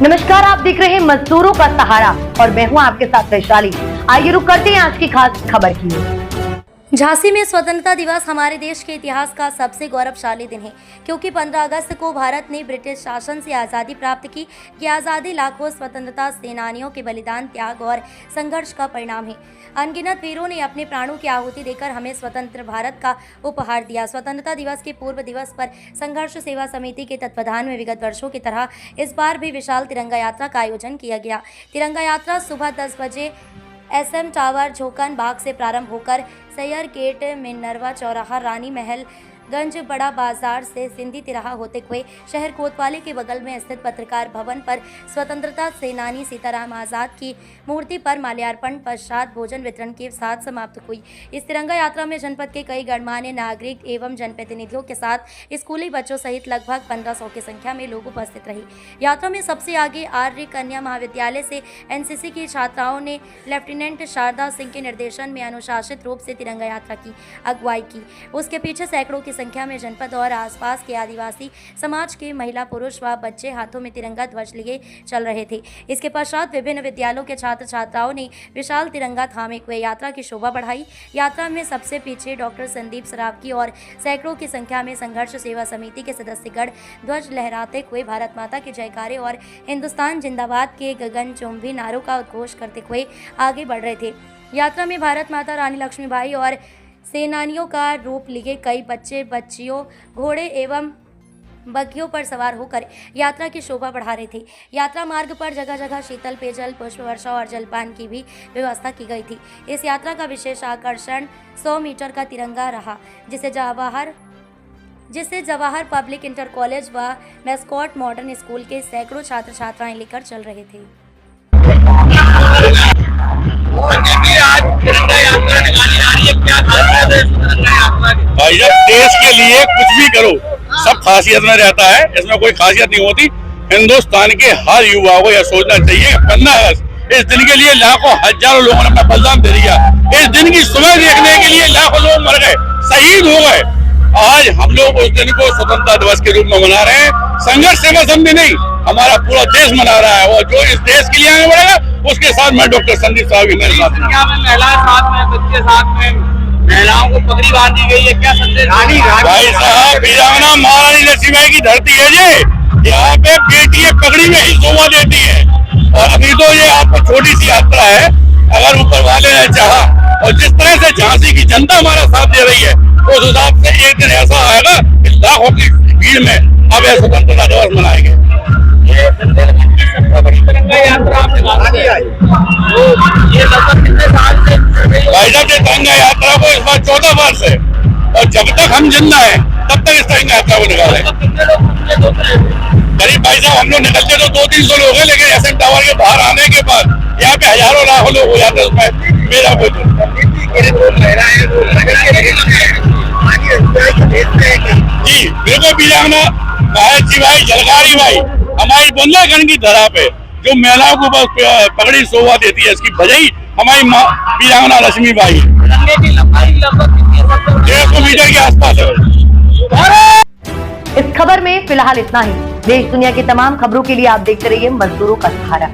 नमस्कार, आप देख रहे हैं मजदूरों का सहारा और मैं हूं आपके साथ वैशाली। आइए रुक करते हैं आज की खास खबर की ओर। झांसी में स्वतंत्रता दिवस हमारे देश के इतिहास का सबसे गौरवशाली दिन है, क्योंकि 15 अगस्त को भारत ने ब्रिटिश शासन से आज़ादी प्राप्त की। ये आज़ादी लाखों स्वतंत्रता सेनानियों के बलिदान, त्याग और संघर्ष का परिणाम है। अनगिनत वीरों ने अपने प्राणों की आहुति देकर हमें स्वतंत्र भारत का उपहार दिया। स्वतंत्रता दिवस के पूर्व दिवस पर संघर्ष सेवा समिति के तत्वाधान में विगत वर्षों की तरह इस बार भी विशाल तिरंगा यात्रा का आयोजन किया गया। तिरंगा यात्रा सुबह 10 बजे SM टावर झोकन बाग से प्रारंभ होकर सैयर गेट, मिनरवा चौराहा, रानी महल गंज, बड़ा बाजार से सिंधी तिराहा होते हुए शहर कोतवाली के बगल में स्थित पत्रकार भवन पर स्वतंत्रता सेनानी सीताराम आज़ाद की मूर्ति पर माल्यार्पण पश्चात भोजन वितरण के साथ समाप्त हुई। इस तिरंगा यात्रा में जनपद के कई गणमान्य नागरिक एवं जनप्रतिनिधियों के साथ स्कूली बच्चों सहित लगभग 1500 की संख्या में लोग उपस्थित रहे। यात्रा में सबसे आगे आर्य कन्या महाविद्यालय से NCC की छात्राओं ने लेफ्टिनेंट शारदा सिंह के निर्देशन में अनुशासित रूप से तिरंगा यात्रा की अगुवाई की। उसके पीछे सैकड़ों की संख्या में जनपद और आसपास के आदिवासी समाज के महिला, पुरुष व बच्चे हाथों में तिरंगा ध्वज लिए चल रहे थे। इसके पश्चात विभिन्न विद्यालयों के छात्र छात्राओं ने विशाल तिरंगा थामे हुए यात्रा की शोभा बढ़ाई। यात्रा में सबसे पीछे डॉक्टर संदीप सरावगी और सैकड़ों की संख्या में संघर्ष सेवा समिति के सदस्यगण ध्वज लहराते हुए भारत माता के जयकारे और हिंदुस्तान जिंदाबाद के गगनचुंबी नारों का उद्घोष करते हुए आगे बढ़ रहे थे। यात्रा में भारत माता, रानी लक्ष्मीबाई और सेनानियों का रूप लिए कई बच्चे, बच्चियों, घोड़े एवं बग्घियों पर सवार होकर यात्रा की शोभा बढ़ा रहे थे। यात्रा मार्ग पर जगह जगह शीतल पेयजल, पुष्प वर्षा और जलपान की भी व्यवस्था की गई थी। इस यात्रा का विशेष आकर्षण 100 मीटर का तिरंगा रहा, जिसे जवाहर पब्लिक इंटर कॉलेज व मैस्कॉट मॉडर्न स्कूल के सैकड़ों छात्र छात्राएं लेकर चल रहे थे। भाई जब देश के लिए कुछ भी करो सब खासियत में रहता है, इसमें कोई खासियत नहीं होती। हिंदुस्तान के हर युवा को यह सोचना चाहिए 15 अगस्त इस दिन के लिए लाखों हजारों लोगों ने अपना बलिदान दे दिया। इस दिन की सुबह देखने के लिए लाखों लोग मर गए, शहीद हो गए। आज हम लोग उस दिन को स्वतंत्रता दिवस के रूप में मना रहे हैं। संघर्ष सेवा समिति नहीं, हमारा पूरा देश मना रहा है और जो इस देश के लिए आगे बढ़ेगा उसके साथ मैं डॉक्टर संदीप साहब मेरे साथ में, महिलाएं साथ में, बच्चे साथ में, महिलाओं को पगड़ी बांधी गई है। क्या संदेश? भाई साहब, वीरांगना महारानी लक्ष्मीबाई की धरती है ये, यहाँ पे बेटी पगड़ी में ही शोभा देती है। और अभी तो ये आपको छोटी सी यात्रा है, अगर ऊपर वाले ने चाहा और जिस तरह से झांसी की जनता हमारा साथ दे रही है उस हिसाब से एक दिन ऐसा आएगा कि लाखों की भीड़ में अब यह स्वतंत्रता दिवस मनाएंगे। सबसे बड़ी तिरंगा यात्रा आपने ये लगभग कितने साल से? भाई साहब, तिरंगा यात्रा को इस बार 14 वर्ष है और जब तक हम जिंदा है तब तक इस तिरंगा यात्रा को निकालें। करीब भाई साहब हम लोग निकलते तो 200-300 लोग हैं, लेकिन SM टावर के बाहर आने के बाद यहाँ पे हजारों लाखों लोग हो जाते हैं। उसमें मेरा कोई जी बिल्कुल वीरांगना गायत्री बाई, झलकारी बाई हमारी बुंदेलखंड की धरा पे जो महिलाओं को बस पगड़ी शोभा देती है, इसकी वजह हमारी वीरांगना लक्ष्मीबाई। 150 मीटर के आसपास है। इस खबर में फिलहाल इतना ही। देश दुनिया की तमाम खबरों के लिए आप देखते रहिए मजदूरों का सहारा।